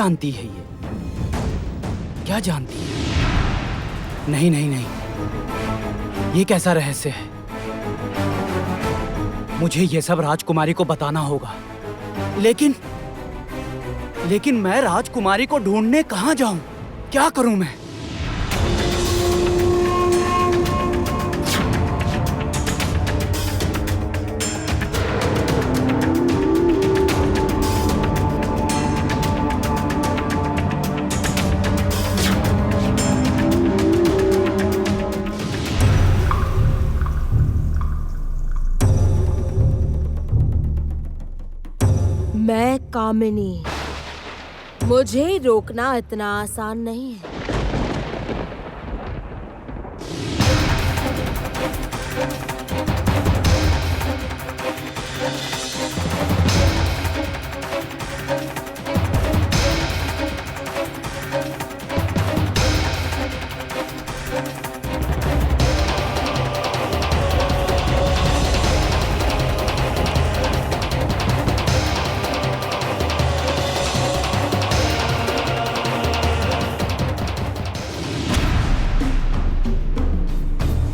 जानती है ये? क्या जानती है? नहीं नहीं नहीं, ये कैसा रहस्य है? मुझे ये सब राजकुमारी को बताना होगा। लेकिन मैं राजकुमारी को ढूंढने कहाँ जाऊं? क्या करूं मैं? मैं कामिनी, मुझे रोकना इतना आसान नहीं है।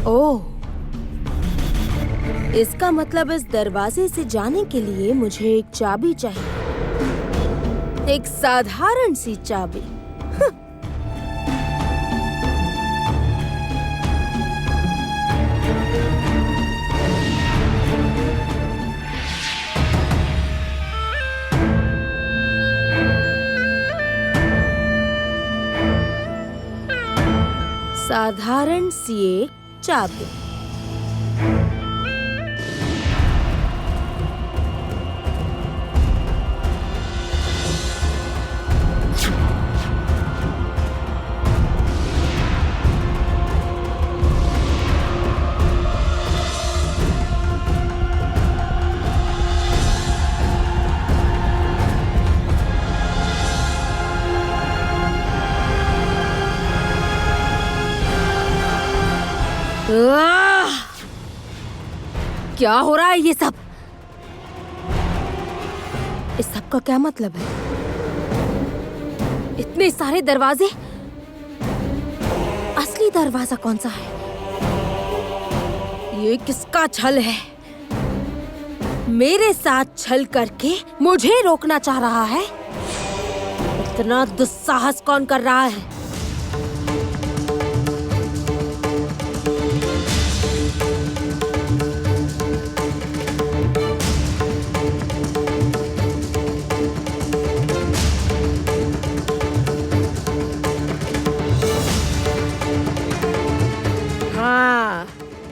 ओह, इसका मतलब इस दरवाजे से जाने के लिए मुझे एक चाबी चाहिए, एक साधारण सी चाबी। साधारण सी एक चाबी। क्या हो रहा है ये सब? इस सब का क्या मतलब है? इतने सारे दरवाजे, असली दरवाजा कौन सा है? ये किसका छल है? मेरे साथ छल करके मुझे रोकना चाह रहा है? इतना दुस्साहस कौन कर रहा है?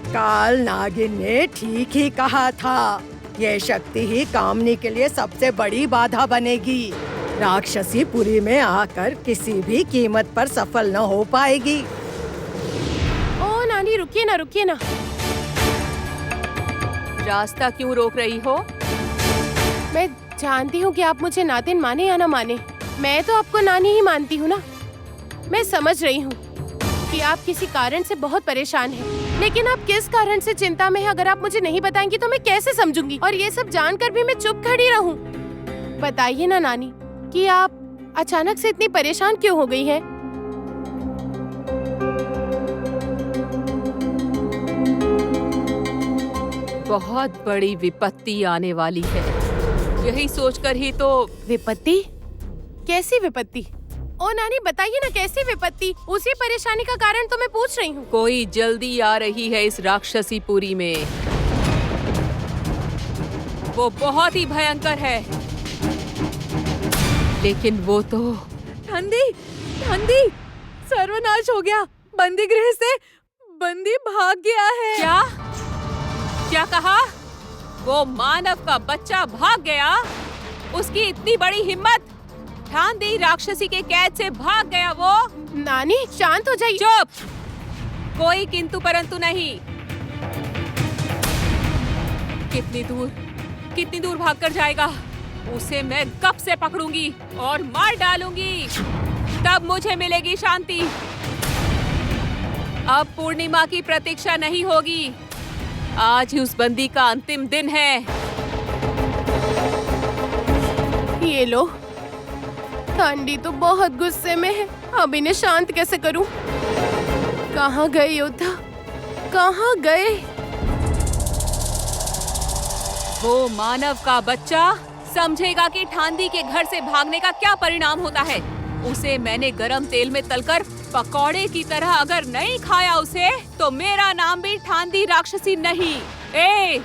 काल नागिन ने ठीक ही कहा था, ये शक्ति ही कामनी के लिए सबसे बड़ी बाधा बनेगी। राक्षसी पुरी में आकर किसी भी कीमत पर सफल न हो पाएगी। ओ नानी, रुकिए ना। रास्ता क्यों रोक रही हो? मैं जानती हूँ कि आप मुझे नातिन माने या ना माने, मैं तो आपको नानी ही मानती हूँ ना। मैं समझ रही हूँ कि आप किसी कारण से बहुत परेशान हैं, लेकिन आप किस कारण से चिंता में हैं अगर आप मुझे नहीं बताएंगी तो मैं कैसे समझूंगी? और ये सब जानकर भी मैं चुप खड़ी रहूं? बताइए ना नानी कि आप अचानक से इतनी परेशान क्यों हो गई हैं? बहुत बड़ी विपत्ति आने वाली है, यही सोचकर ही तो। विपत्ति? कैसी विपत्ति? ओ नानी, बताइए ना कैसी विपत्ति? उसी परेशानी का कारण तो मैं पूछ रही हूँ। कोई जल्दी आ रही है इस राक्षसी पुरी में। वो बहुत ही भयंकर है, लेकिन वो तो ठंडी सर्वनाश हो गया। बंदी गृह से बंदी भाग गया है। क्या कहा? वो मानव का बच्चा भाग गया? उसकी इतनी बड़ी हिम्मत! ठांदी राक्षसी के कैद से भाग गया वो। नानी शांत हो जाइए। चुप! कोई किंतु परंतु नहीं। कितनी दूर भागकर जाएगा? उसे मैं कब से पकड़ूंगी और मार डालूंगी, तब मुझे मिलेगी शांति। अब पूर्णिमा की प्रतीक्षा नहीं होगी, आज ही उस बंदी का अंतिम दिन है। ये लो, ठंडी तो बहुत गुस्से में है, अब इन्हें शांत कैसे करूं? कहाँ गए योद्धा, कहाँ गए? वो मानव का बच्चा समझेगा कि ठांदी के घर से भागने का क्या परिणाम होता है। उसे मैंने गरम तेल में तलकर पकौड़े की तरह अगर नहीं खाया उसे, तो मेरा नाम भी ठांदी राक्षसी नहीं। ए,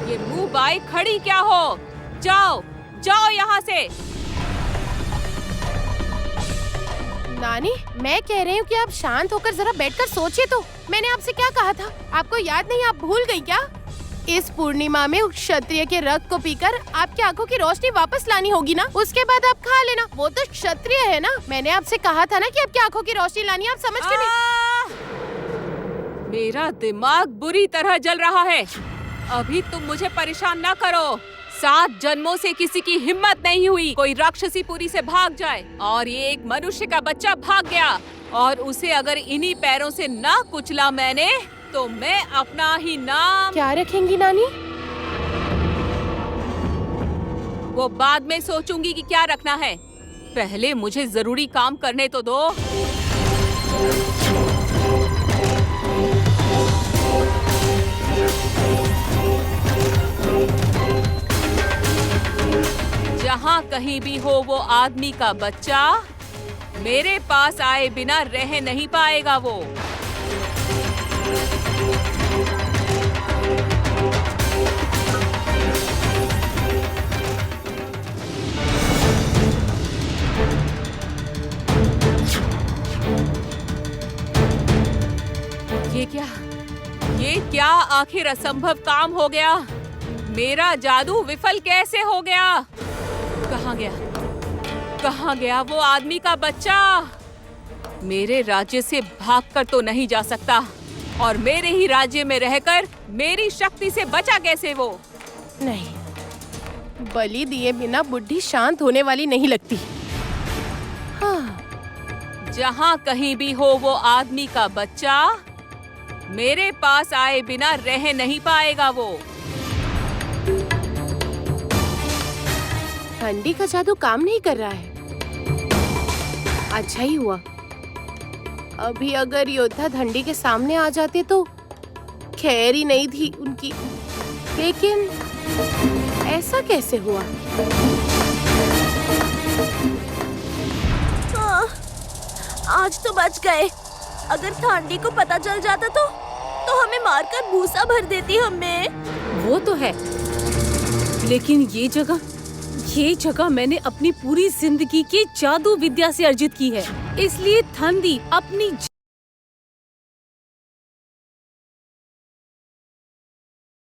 ये मुंह बाई खड़ी क्या हो? जाओ, जाओ यहाँ से। नानी, मैं कह रही हूँ कि आप शांत होकर जरा बैठकर सोचिए तो। मैंने आपसे क्या कहा था? आपको याद नहीं? आप भूल गई क्या? इस पूर्णिमा में उस क्षत्रिय के रक्त को पीकर आपकी आंखों की रोशनी वापस लानी होगी ना, उसके बाद आप खा लेना। वो तो क्षत्रिय है ना। मैंने आपसे कहा था ना कि आपकी आंखों की रोशनी लानी, आप समझ के नहीं? मेरा दिमाग बुरी तरह जल रहा है। अभी तुम मुझे परेशान ना करो। 7 जन्मों से किसी की हिम्मत नहीं हुई कोई राक्षसी पुरी से भाग जाए, और ये एक मनुष्य का बच्चा भाग गया, और उसे अगर इन्हीं पैरों से ना कुचला मैंने, तो मैं अपना ही नाम क्या रखेंगी नानी? वो बाद में सोचूंगी कि क्या रखना है। पहले मुझे जरूरी काम करने तो दो। जहाँ कहीं भी हो वो आदमी का बच्चा, मेरे पास आए बिना रह नहीं पाएगा वो। ये क्या आखिर असंभव काम हो गया? मेरा जादू विफल कैसे हो गया? कहाँ गया? कहाँ गया वो आदमी का बच्चा? मेरे राज्य से भागकर तो नहीं जा सकता, और मेरे ही राज्य में रहकर मेरी शक्ति से बचा कैसे वो? नहीं, बलि दिए बिना बुढ़ी शांत होने वाली नहीं लगती। हाँ। जहाँ कहीं भी हो वो आदमी का बच्चा, मेरे पास आए बिना रह नहीं पाएगा वो। ठंडी का जादू काम नहीं कर रहा है। अच्छा ही हुआ। अभी अगर योद्धा ठंडी के सामने आ जाते तो खैर ही नहीं थी उनकी। लेकिन ऐसा कैसे हुआ? आज तो बच गए। अगर ठंडी को पता चल जाता तो हमें मारकर भूसा भर देती हमें। वो तो है, लेकिन ये जगह मैंने अपनी पूरी जिंदगी की जादू विद्या से अर्जित की है, इसलिए ठंडी अपनी